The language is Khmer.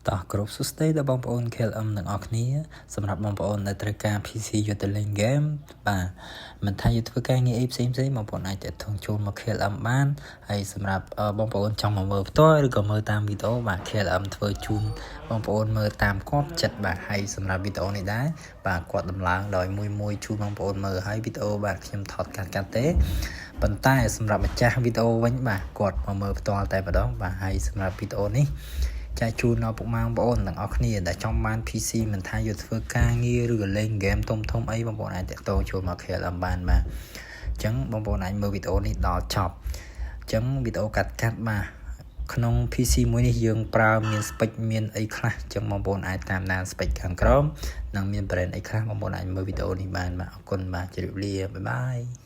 តោះគ្រប់សួស្តីដល់បងប្អូន KLM ទាំងអស់គ្នាសម្រាប់បងប្អូនដែលត្រូវការ PC យកទៅលេង game បាទមិនថាយកធ្វើការងារអីផ្សេងៗបងប្អូនអាចទាក់ទងចូលមក KLM បានហើយសម្រាប់បងប្អូនចង់មកមើលផ្ទាល់ឬក៏មើលតាមវីដេអូបាទ KLM ធ្វើជូនបងប្អូនមើលតាមគាត់ចិត្តបាទហើយសម្រាប់វីដេអូនេះដែរបាទគាត់ដំឡើងដោយមួយជូនបងប្អូនមើលហើយវីដេអូបាទខ្ញុំថតកាត់ទេប៉ុន្តែសម្រាប់ម្ចាស់វីដេអូវិញបាទគាត់មកមើលផ្ទាល់តែម្ដងបាទហើយសម្រាប់វីដេអូនេះចែកជូនដល់ពុកម៉ែបងប្អូនទាំងអស់គ្នាដែលចង់បាន PC មិនថាយកធ្វើការងារឬក៏លេង game ធំអីបងប្អូនអាចទាក់ទងចូលមក KLM បានបាទអញ្ចឹងបងប្អូនអាចមើលវីដេអូនេះដល់ចប់អញ្ចឹងវីដេអូកាត់បាទក្នុង PC មួយនេះយើងប្រើមាន spec មានអីខ្លះអញ្ចឹងបងប្អូនអាចតាមដាន spec ខាងក្រោមនិងមាន brand អីខ្លះបងប្អូនអាចមើលវីដេអូនេះបានបាទអរគុណបាទជម្រាបលាបាយបាយ